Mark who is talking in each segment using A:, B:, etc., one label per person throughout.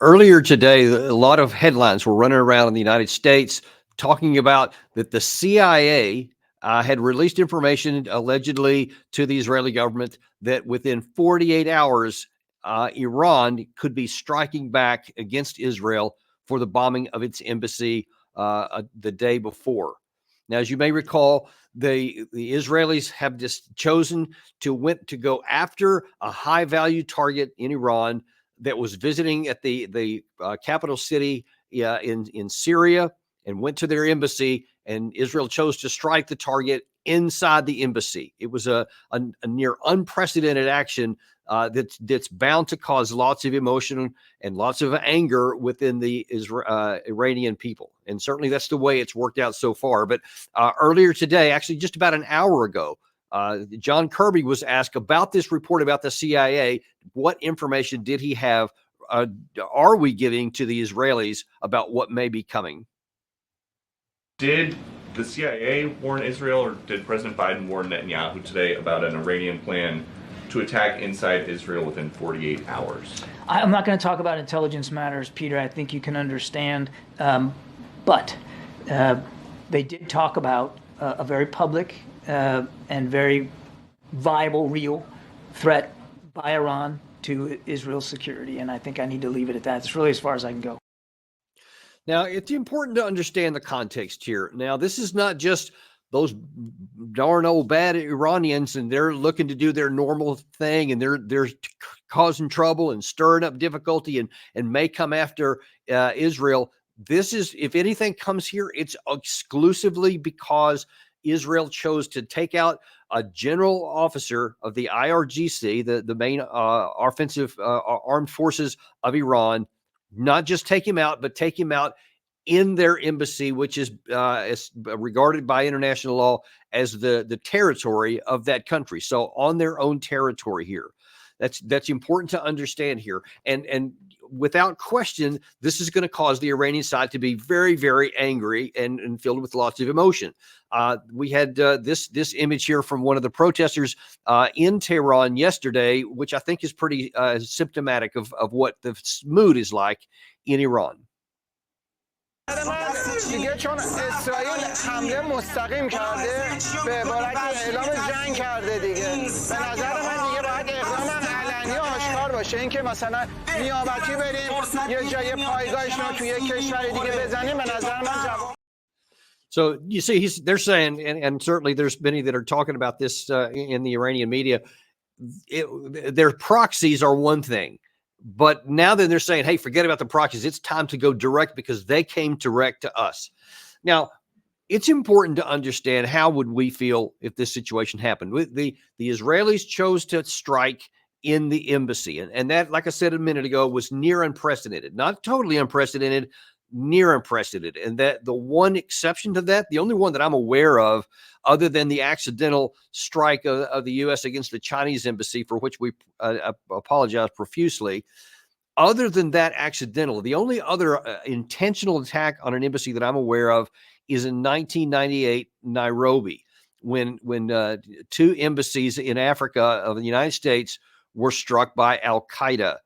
A: Earlier today, a lot of headlines were running around in the United States talking about that the CIA had released information allegedly to the Israeli government that within 48 hours, Iran could be striking back against Israel for the bombing of its embassy the day before. Now, as you may recall, the Israelis have just chosen to go after a high value target in Iran that was visiting at the capital city in Syria, and went to their embassy, and Israel chose to strike the target inside the embassy. It was a near unprecedented action that's bound to cause lots of emotion and lots of anger within the Iranian people. And certainly that's the way it's worked out so far. But earlier today, actually just about an hour ago, John Kirby was asked about this report about the CIA. What information did he have? Are we giving to the Israelis about what may be coming?
B: Did the CIA warn Israel, or did President Biden warn Netanyahu today about an Iranian plan to attack inside Israel within 48 hours?
C: I'm not going to talk about intelligence matters, Peter. I think you can understand. But they did talk about a very public and very viable, real threat by Iran to Israel's security. And I think I need to leave it at that. It's really as far as I can go.
A: Now, it's important to understand the context here. Now, this is not just those darn old bad Iranians and they're looking to do their normal thing and they're causing trouble and stirring up difficulty and may come after Israel. This is, if anything comes here, it's exclusively because Israel chose to take out a general officer of the IRGC, the main offensive armed forces of Iran. Not just take him out, but take him out in their embassy, which is regarded by international law as the territory of that country. So on their own territory here. That's important to understand here. And without question, this is going to cause the Iranian side to be very, very angry and filled with lots of emotion. We had this image here from one of the protesters in Tehran yesterday, which I think is pretty symptomatic of what the mood is like in Iran.
D: دیگه چون اسرائیل حمله مستقیم کرده به عبارت اعلام جنگ کرده دیگه به نظر من دیگه باید اقدام علنی و آشکار باشه اینکه مثلا نیابتی بریم یه جای پایگاهش رو توی یک کشور دیگه بزنیم به نظر من جواب.
A: So you see, they're saying, and certainly there's many that are talking about this in the Iranian media. Their proxies are one thing. But now that they're saying, hey, forget about the proxies, it's time to go direct because they came direct to us. Now, it's important to understand how would we feel if this situation happened. The Israelis chose to strike in the embassy. And that, like I said a minute ago, was near unprecedented. Not totally unprecedented, near unprecedented. And that the one exception to that, the only one that I'm aware of, other than the accidental strike of the U.S. against the Chinese embassy, for which we apologize profusely. Other than that accidental, the only other intentional attack on an embassy that I'm aware of is in 1998 Nairobi, when two embassies in Africa of the United States were struck by Al Qaeda.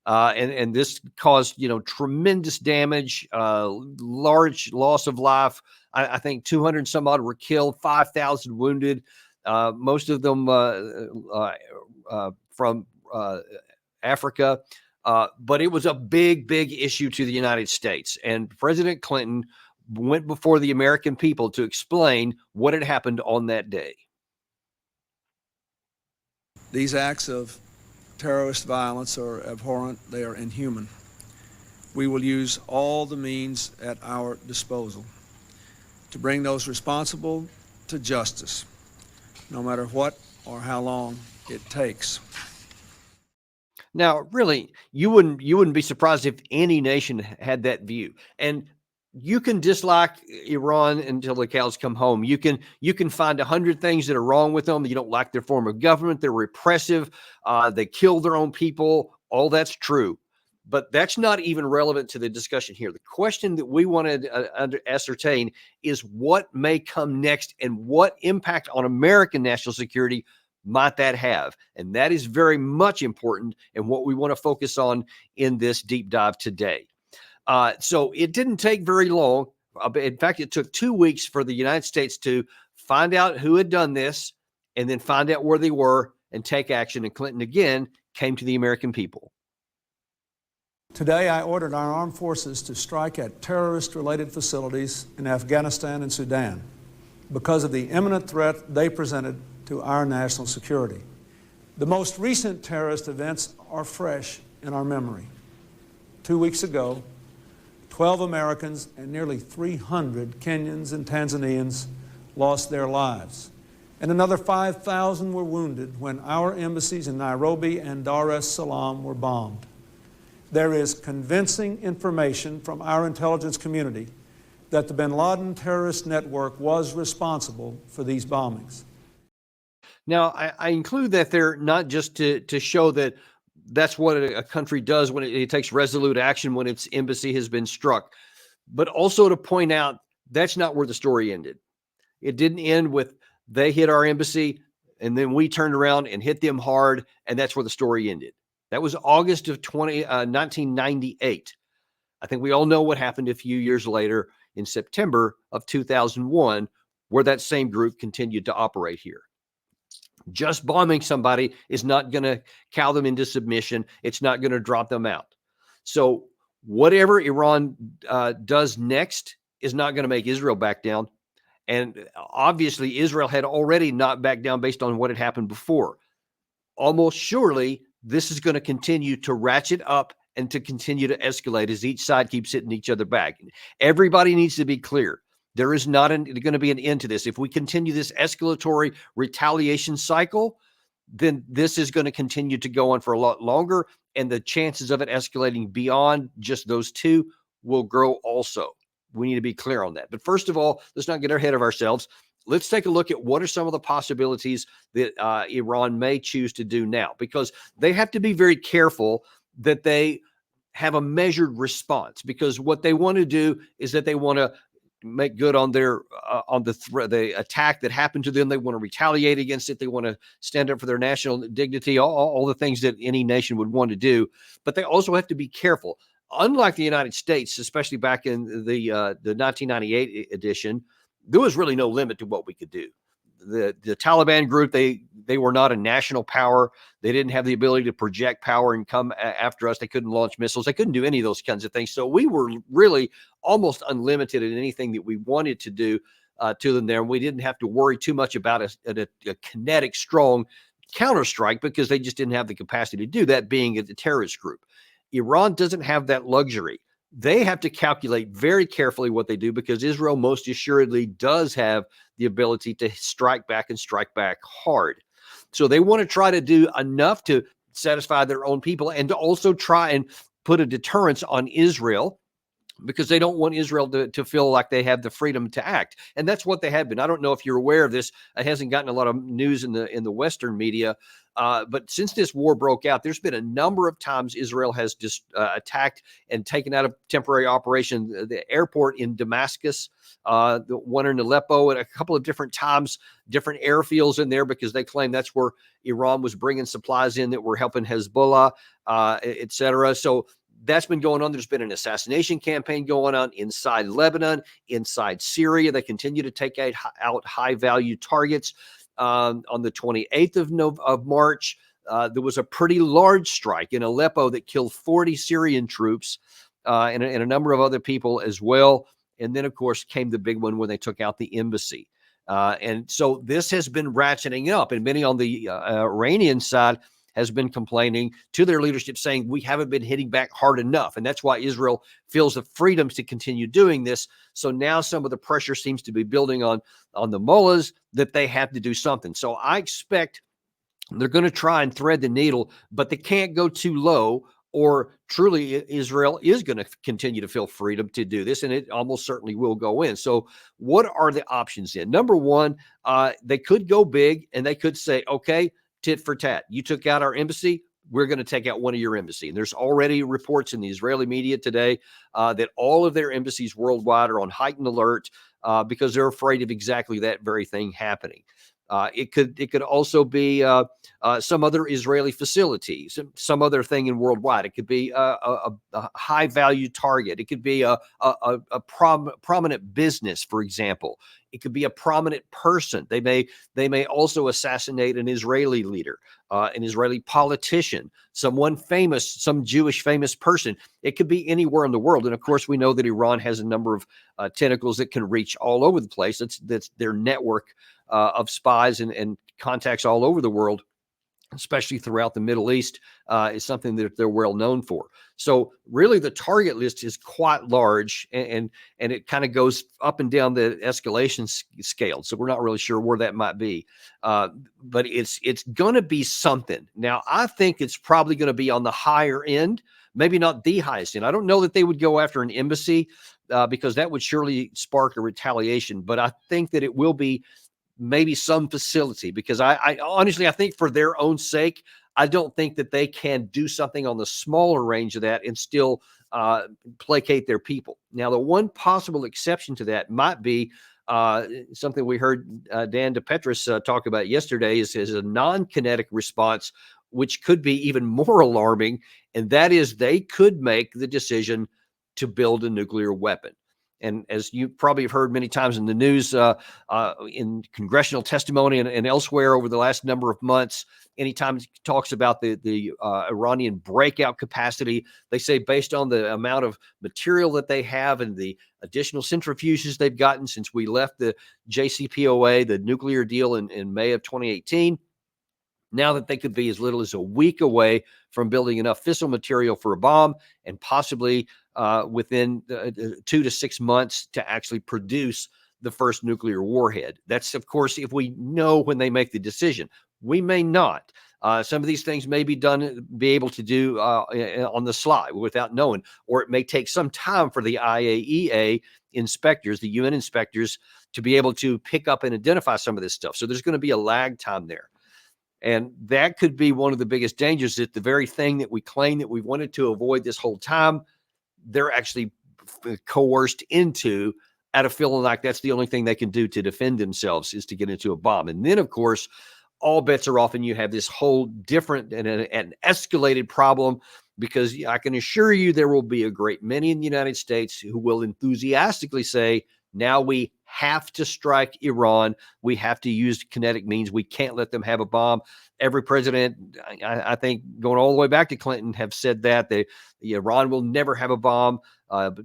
A: And this caused, tremendous damage, large loss of life. I think 200 some odd were killed, 5,000 wounded, most of them from Africa. But it was a big, big issue to the United States. And President Clinton went before the American people to explain what had happened on that day.
E: These acts of terrorist violence are abhorrent. They are inhuman. We will use all the means at our disposal to bring those responsible to justice, no matter what or how long it takes.
A: Now, really, you wouldn't be surprised if any nation had that view. And you can dislike Iran until the cows come home. You can find 100 things that are wrong with them. You don't like their form of government. They're repressive. They kill their own people. All that's true. But that's not even relevant to the discussion here. The question that we want to ascertain is what may come next and what impact on American national security might that have? And that is very much important and what we want to focus on in this deep dive today. So it didn't take very long. In fact, it took 2 weeks for the United States to find out who had done this and then find out where they were and take action. And Clinton again came to the American people.
E: Today, I ordered our armed forces to strike at terrorist-related facilities in Afghanistan and Sudan because of the imminent threat they presented to our national security. The most recent terrorist events are fresh in our memory. 2 weeks ago, 12 Americans and nearly 300 Kenyans and Tanzanians lost their lives, and another 5,000 were wounded when our embassies in Nairobi and Dar es Salaam were bombed. There is convincing information from our intelligence community that the bin Laden terrorist network was responsible for these bombings.
A: Now, I include that there not just to show that that's what a country does when it takes resolute action when its embassy has been struck, but also to point out that's not where the story ended. It didn't end with they hit our embassy and then we turned around and hit them hard, and that's where the story ended. That was August of 1998. I think we all know what happened a few years later in September of 2001, where that same group continued to operate here. Just bombing somebody is not going to cow them into submission. It's not going to drop them out. So whatever Iran does next is not going to make Israel back down. And obviously, Israel had already not backed down based on what had happened before. Almost surely, this is going to continue to ratchet up and to continue to escalate as each side keeps hitting each other back. Everybody needs to be clear. There is not going to be an end to this. If we continue this escalatory retaliation cycle, then this is going to continue to go on for a lot longer, and the chances of it escalating beyond just those two will grow also. We need to be clear on that. But first of all, let's not get ahead of ourselves. Let's take a look at what are some of the possibilities that Iran may choose to do now, because they have to be very careful that they have a measured response, because what they want to do is that they want to make good on their the attack that happened to them. They want to retaliate against it. They want to stand up for their national dignity, all the things that any nation would want to do. But they also have to be careful. Unlike the United States, especially back in the 1998 edition, there was really no limit to what we could do. The Taliban group, they were not a national power. They didn't have the ability to project power and come after us. They couldn't launch missiles. They couldn't do any of those kinds of things. So we were really almost unlimited in anything that we wanted to do to them there. And we didn't have to worry too much about a kinetic, strong counterstrike, because they just didn't have the capacity to do that, being a terrorist group. Iran doesn't have that luxury. They have to calculate very carefully what they do, because Israel most assuredly does have the ability to strike back and strike back hard. So they want to try to do enough to satisfy their own people and to also try and put a deterrence on Israel, because they don't want Israel to feel like they have the freedom to act. And that's what they have been. I don't know if you're aware of this. It hasn't gotten a lot of news in the Western media. But since this war broke out, there's been a number of times Israel has just attacked and taken out of temporary operation the airport in Damascus, the one in Aleppo, and a couple of different times, different airfields in there, because they claim that's where Iran was bringing supplies in that were helping Hezbollah, et cetera. So that's been going on. There's been an assassination campaign going on inside Lebanon, inside Syria. They continue to take out high-value targets. On the 28th of March, there was a pretty large strike in Aleppo that killed 40 Syrian troops and a number of other people as well. And then, of course, came the big one when they took out the embassy. And so this has been ratcheting up, and many on the Iranian side has been complaining to their leadership, saying we haven't been hitting back hard enough. And that's why Israel feels the freedom to continue doing this. So now some of the pressure seems to be building on the mullahs that they have to do something. So I expect they're going to try and thread the needle, but they can't go too low, or truly Israel is going to continue to feel freedom to do this, and it almost certainly will go in. So what are the options then? Number one, they could go big, and they could say, okay, tit for tat. You took out our embassy, we're going to take out one of your embassy. And there's already reports in the Israeli media today that all of their embassies worldwide are on heightened alert because they're afraid of exactly that very thing happening. It could also be some other Israeli facility, some other thing in worldwide. It could be a high value target. It could be a prominent business, for example. It could be a prominent person. They may also assassinate an Israeli leader, an Israeli politician, someone famous, some Jewish famous person. It could be anywhere in the world. And of course, we know that Iran has a number of tentacles that can reach all over the place. That's their network of spies and contacts all over the world, especially throughout the Middle East, is something that they're well known for. So really the target list is quite large, and it kind of goes up and down the escalation scale. So we're not really sure where that might be. But it's going to be something. Now, I think it's probably going to be on the higher end, maybe not the highest end. I don't know that they would go after an embassy because that would surely spark a retaliation. But I think that it will be maybe some facility, because I honestly, I think for their own sake, I don't think that they can do something on the smaller range of that and still placate their people. Now, the one possible exception to that might be something we heard Dan DePetris talk about yesterday is a non-kinetic response, which could be even more alarming. And that is they could make the decision to build a nuclear weapon. And as you probably have heard many times in the news, in congressional testimony and elsewhere over the last number of months, anytime it talks about the Iranian breakout capacity, they say based on the amount of material that they have and the additional centrifuges they've gotten since we left the JCPOA, the nuclear deal in May of 2018, now that they could be as little as a week away from building enough fissile material for a bomb, and possibly within 2 to 6 months to actually produce the first nuclear warhead. That's, of course, if we know when they make the decision. We may not. Some of these things may be able to do on the sly without knowing, or it may take some time for the IAEA inspectors, the UN inspectors, to be able to pick up and identify some of this stuff. So there's going to be a lag time there. And that could be one of the biggest dangers, that the very thing that we claim that we wanted to avoid this whole time, they're actually coerced into, out of feeling like that's the only thing they can do to defend themselves is to get into a bomb. And then, of course, all bets are off and you have this whole different and an escalated problem, because I can assure you there will be a great many in the United States who will enthusiastically say, now we have to strike Iran. We have to use kinetic means. We can't let them have a bomb. Every president, I think, going all the way back to Clinton, have said that Iran will never have a bomb.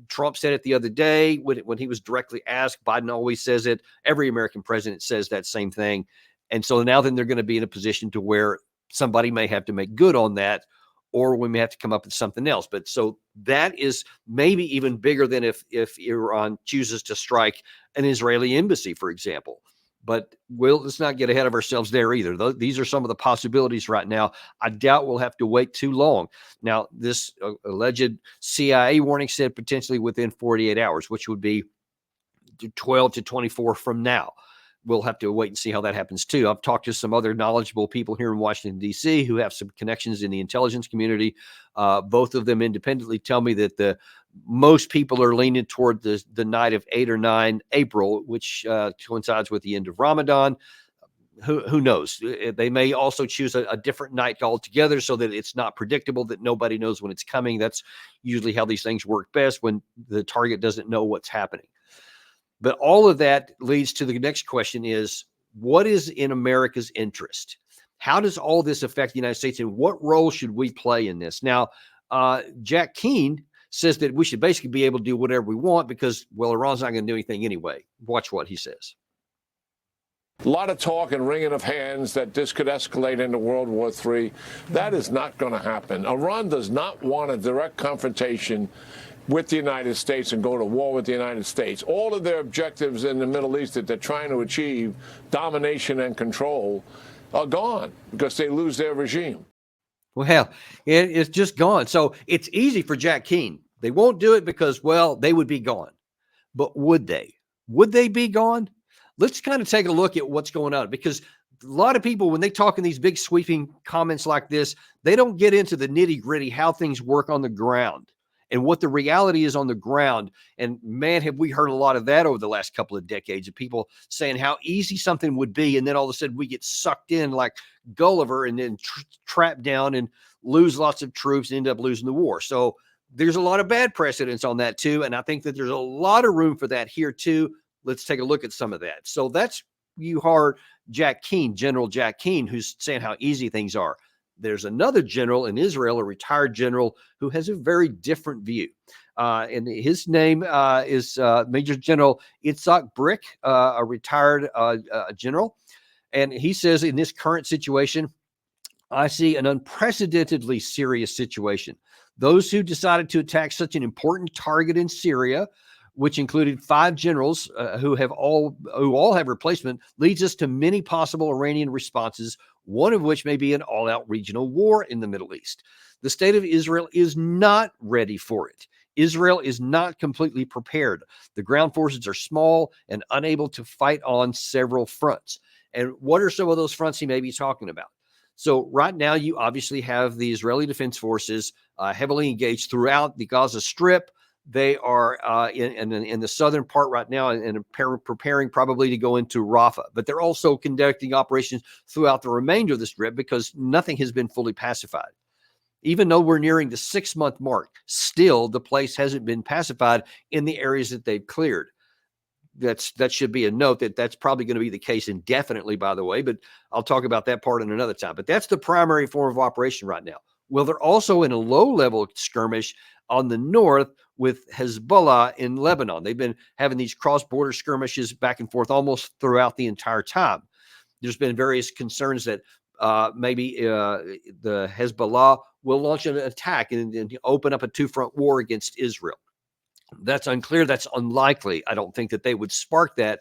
A: Trump said it the other day when he was directly asked. Biden always says it. Every American president says that same thing. And so now then they're going to be in a position to where somebody may have to make good on that, or we may have to come up with something else. But so that is maybe even bigger than if Iran chooses to strike an Israeli embassy, for example. But let's not get ahead of ourselves there either. These are some of the possibilities right now. I doubt we'll have to wait too long. Now, this alleged CIA warning said potentially within 48 hours, which would be 12 to 24 from now. We'll have to wait and see how that happens too. I've talked to some other knowledgeable people here in Washington, D.C. who have some connections in the intelligence community. Both of them independently tell me that most people are leaning toward the night of 8 or 9 April, which coincides with the end of Ramadan. Who knows? They may also choose a different night altogether so that it's not predictable, that nobody knows when it's coming. That's usually how these things work best, when the target doesn't know what's happening. But all of that leads to the next question is, what is in America's interest? How does all this affect the United States, and what role should we play in this? Now, Jack Keane says that we should basically be able to do whatever we want because, well, Iran's not going to do anything anyway. Watch what he says.
F: A lot of talk and wringing of hands that this could escalate into World War III. That is not going to happen. Iran does not want a direct confrontation with the United States and go to war with the United States. All of their objectives in the Middle East that they're trying to achieve, domination and control, are gone because they lose their regime.
A: Well, it's just gone. So it's easy for Jack Keane. They won't do it because, well, they would be gone. But would they? Would they be gone? Let's kind of take a look at what's going on, because a lot of people, when they talk in these big sweeping comments like this, they don't get into the nitty gritty, how things work on the ground. and what the reality is on the ground. And man, have we heard a lot of that over the last couple of decades of people saying how easy something would be. And then all of a sudden we get sucked in like Gulliver and then trapped down and lose lots of troops and end up losing the war. So there's a lot of bad precedents on that too. And I think that there's a lot of room for that here too. Let's take a look at some of that. So that's, you heard Jack Keane, General Jack Keane, who's saying how easy things are. There's another general in Israel, a retired general, who has a very different view. And his name is Major General Itzhak Brick, a retired general. And he says, in this current situation, I see an unprecedentedly serious situation. Those who decided to attack such an important target in Syria, which included 5 generals who all have replacement, leads us to many possible Iranian responses, one of which may be an all-out regional war in the Middle East. The state of Israel is not ready for it. Israel is not completely prepared. The ground forces are small and unable to fight on several fronts. And what are some of those fronts he may be talking about? So right now, you obviously have the Israeli Defense Forces heavily engaged throughout the Gaza Strip. They are in the southern part right now and preparing probably to go into Rafah. But they're also conducting operations throughout the remainder of the Strip because nothing has been fully pacified. Even though we're nearing the 6-month mark, still the place hasn't been pacified in the areas that they've cleared. That should be a note that's probably going to be the case indefinitely, by the way, but I'll talk about that part in another time. But that's the primary form of operation right now. Well, they're also in a low-level skirmish on the north with Hezbollah in Lebanon. They've been having these cross-border skirmishes back and forth almost throughout the entire time. There's been various concerns that maybe the Hezbollah will launch an attack and open up a 2-front war against Israel. That's unclear. That's unlikely. I don't think that they would spark that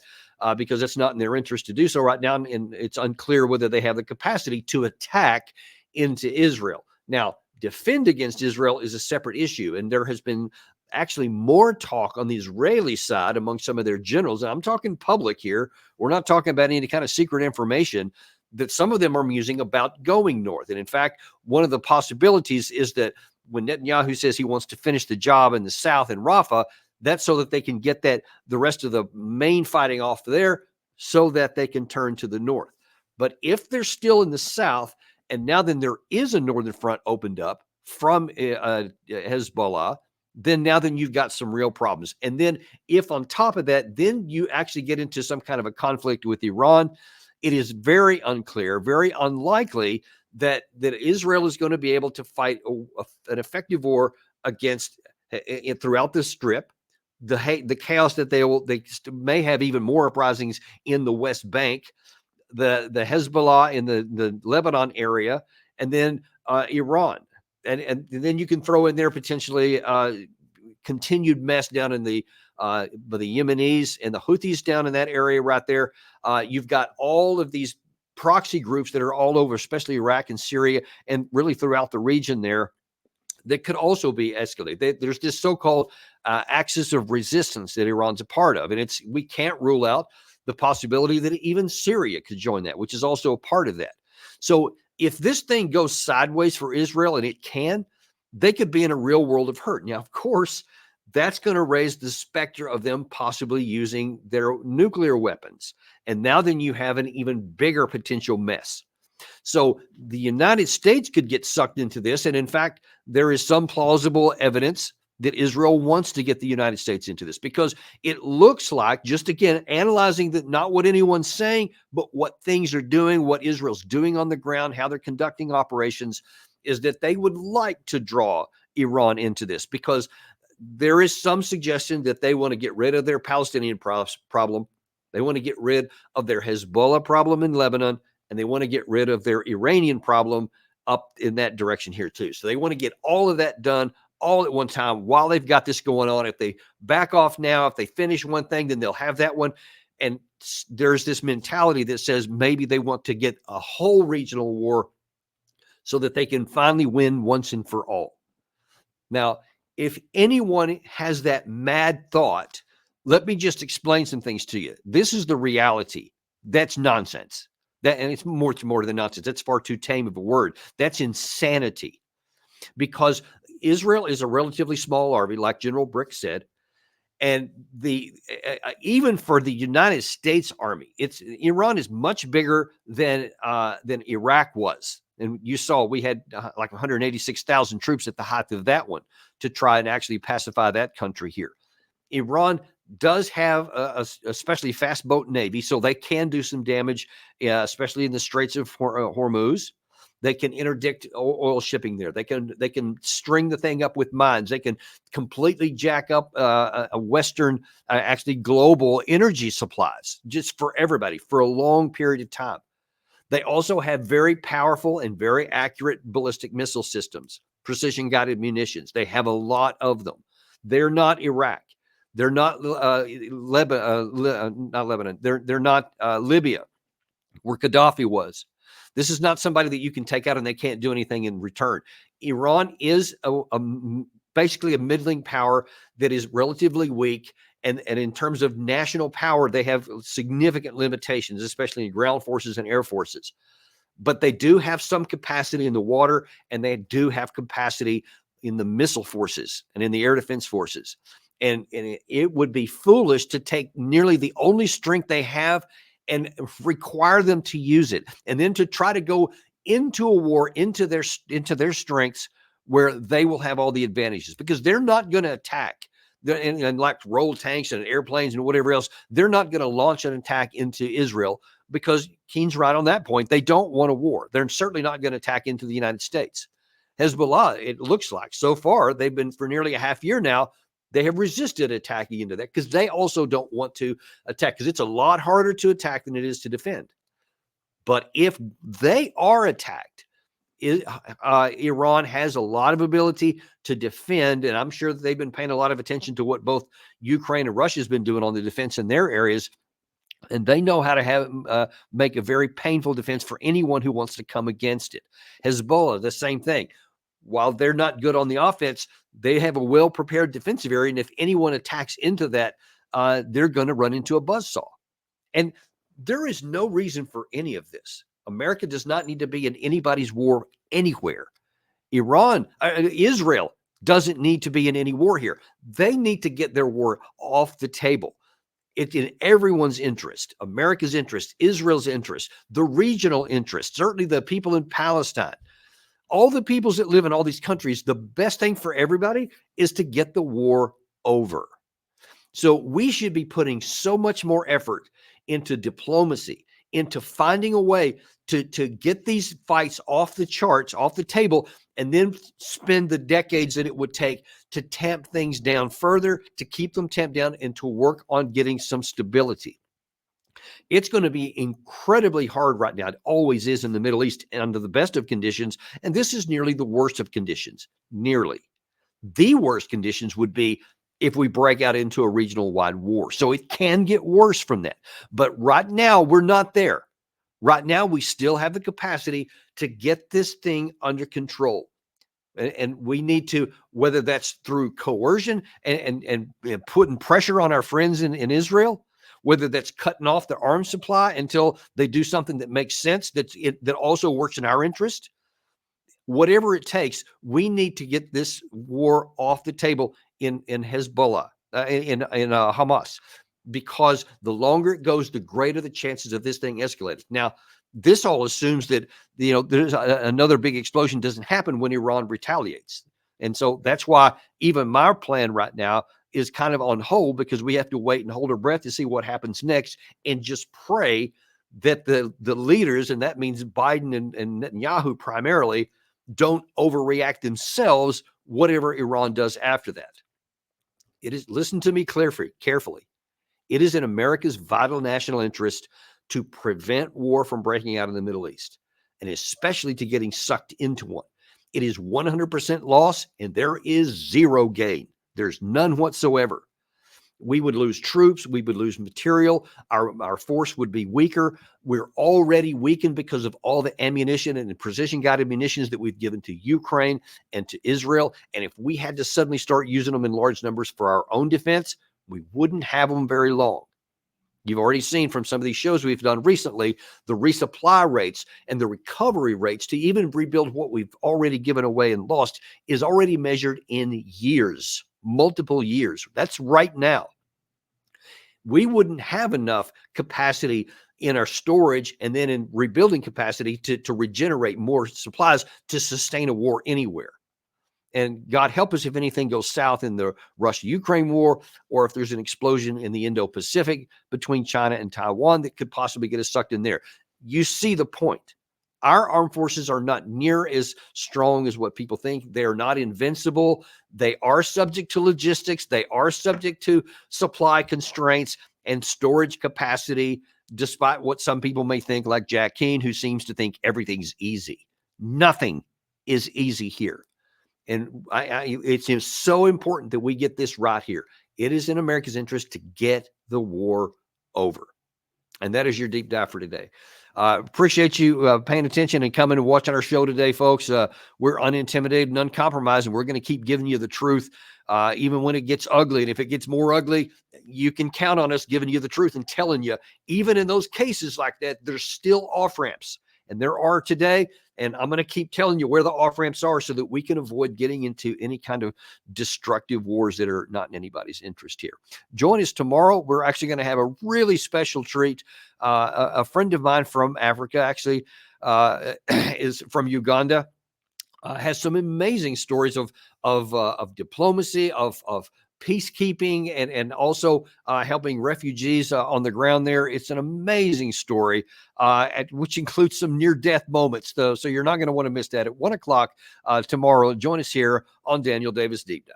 A: because it's not in their interest to do so right now. And it's unclear whether they have the capacity to attack into Israel. Now, defend against Israel is a separate issue. And there has been actually more talk on the Israeli side among some of their generals. And I'm talking public here. We're not talking about any kind of secret information that some of them are musing about going north. And in fact, one of the possibilities is that when Netanyahu says he wants to finish the job in the south in Rafah, that's so that they can get the rest of the main fighting off there so that they can turn to the north. But if they're still in the south, and now then there is a northern front opened up from Hezbollah, then you've got some real problems. And then if on top of that, then you actually get into some kind of a conflict with Iran, it is very unclear, very unlikely that Israel is going to be able to fight an effective war against throughout the Strip. The chaos that they may have even more uprisings in the West Bank, the Hezbollah in the Lebanon area, and then Iran, and then you can throw in there potentially continued mess down in the Yemenis and the Houthis down in that area right there. You've got all of these proxy groups that are all over, especially Iraq and Syria, and really throughout the region there, that could also be escalated. There's this so-called axis of resistance that Iran's a part of, and we can't rule out the possibility that even Syria could join that, which is also a part of that. So if this thing goes sideways for Israel, and it can, they could be in a real world of hurt. Now, of course, that's going to raise the specter of them possibly using their nuclear weapons. And now then you have an even bigger potential mess. So the United States could get sucked into this. And in fact, there is some plausible evidence that Israel wants to get the United States into this, because it looks like, just again, analyzing that, not what anyone's saying, but what things are doing, what Israel's doing on the ground, how they're conducting operations, is that they would like to draw Iran into this, because there is some suggestion that they want to get rid of their Palestinian problem. They want to get rid of their Hezbollah problem in Lebanon, and they want to get rid of their Iranian problem up in that direction here too. So they want to get all of that done all at one time while they've got this going on. If they back off now, if they finish one thing, then they'll have that one. And there's this mentality that says maybe they want to get a whole regional war so that they can finally win once and for all. Now, if anyone has that mad thought, let me just explain some things to you. This is the reality. That's nonsense. And it's more than nonsense. That's far too tame of a word. That's insanity. Because Israel is a relatively small army, like General Brick said. And even for the United States Army, Iran is much bigger than Iraq was. And you saw we had like 186,000 troops at the height of that one to try and actually pacify that country here. Iran does have a especially fast boat navy, so they can do some damage, especially in the Straits of Hormuz. They can interdict oil shipping there. They can string the thing up with mines. They can completely jack up a Western, actually global energy supplies just for everybody for a long period of time. They also have very powerful and very accurate ballistic missile systems, precision guided munitions. They have a lot of them. They're not Iraq. They're not not Lebanon. They're not Libya, where Gaddafi was. This is not somebody that you can take out and they can't do anything in return. Iran is basically a middling power that is relatively weak. And in terms of national power, they have significant limitations, especially in ground forces and air forces. But they do have some capacity in the water, and they do have capacity in the missile forces and in the air defense forces. And it would be foolish to take nearly the only strength they have and require them to use it, and then to try to go into a war into their strengths where they will have all the advantages, because they're not going to attack. And like roll tanks and airplanes and whatever else, they're not going to launch an attack into Israel, because Keen's right on that point. They don't want a war. They're certainly not going to attack into the United States. Hezbollah, it looks like so far, they've been for nearly a half year now, they have resisted attacking into that, because they also don't want to attack, because it's a lot harder to attack than it is to defend. But if they are attacked, Iran has a lot of ability to defend, and I'm sure that they've been paying a lot of attention to what both Ukraine and Russia has been doing on the defense in their areas, and they know how to make a very painful defense for anyone who wants to come against it. Hezbollah, the same thing. While they're not good on the offense, they have a well-prepared defensive area, and if anyone attacks into that, they're going to run into a buzzsaw. And there is no reason for any of this. America does not need to be in anybody's war anywhere. Israel doesn't need to be in any war here. They need to get their war off the table. It's in everyone's interest, America's interest, Israel's interest, the regional interest, certainly the people in Palestine. All the peoples that live in all these countries, the best thing for everybody is to get the war over. So we should be putting so much more effort into diplomacy, into finding a way to get these fights off the charts, off the table, and then spend the decades that it would take to tamp things down further, to keep them tamped down, and to work on getting some stability. It's going to be incredibly hard right now. It always is in the Middle East under the best of conditions. And this is nearly the worst of conditions. Nearly. The worst conditions would be if we break out into a regional wide war. So it can get worse from that. But right now, we're not there. Right now, we still have the capacity to get this thing under control. And we need to, whether that's through coercion and putting pressure on our friends in Israel, whether that's cutting off the arms supply until they do something that makes sense, that also works in our interest. Whatever it takes, we need to get this war off the table in Hezbollah, in Hamas, because the longer it goes, the greater the chances of this thing escalating. Now, this all assumes that there's another big explosion doesn't happen when Iran retaliates, and so that's why even my plan right now is kind of on hold, because we have to wait and hold our breath to see what happens next, and just pray that the leaders, and that means Biden and Netanyahu primarily, don't overreact themselves, whatever Iran does after that. It is, listen to me carefully. It is in America's vital national interest to prevent war from breaking out in the Middle East, and especially to getting sucked into one. It is 100% loss, and there is zero gain. There's none whatsoever. We would lose troops. We would lose material. Our force would be weaker. We're already weakened because of all the ammunition and the precision-guided munitions that we've given to Ukraine and to Israel. And if we had to suddenly start using them in large numbers for our own defense, we wouldn't have them very long. You've already seen from some of these shows we've done recently, the resupply rates and the recovery rates to even rebuild what we've already given away and lost is already measured in years, multiple years. That's right now. We wouldn't have enough capacity in our storage and then in rebuilding capacity to regenerate more supplies to sustain a war anywhere. And God help us if anything goes south in the Russia-Ukraine war, or if there's an explosion in the Indo-Pacific between China and Taiwan that could possibly get us sucked in there. You see the point. Our armed forces are not near as strong as what people think. They are not invincible. They are subject to logistics. They are subject to supply constraints and storage capacity, despite what some people may think, like Jack Keane, who seems to think everything's easy. Nothing is easy here. And it's so important that we get this right here. It is in America's interest to get the war over. And that is your deep dive for today. Appreciate you paying attention and coming and watching our show today, folks. We're unintimidated and uncompromised, and we're going to keep giving you the truth, even when it gets ugly. And if it gets more ugly, you can count on us giving you the truth and telling you, even in those cases like that, there's still off-ramps. And there are today. And I'm going to keep telling you where the off-ramps are so that we can avoid getting into any kind of destructive wars that are not in anybody's interest here. Join us tomorrow. We're actually going to have a really special treat. A friend of mine from Africa, actually is from Uganda, has some amazing stories of diplomacy, of peacekeeping, and also helping refugees on the ground there. It's an amazing story, which includes some near-death moments, though. So you're not going to want to miss that at 1 o'clock tomorrow. Join us here on Daniel Davis Deep Dive.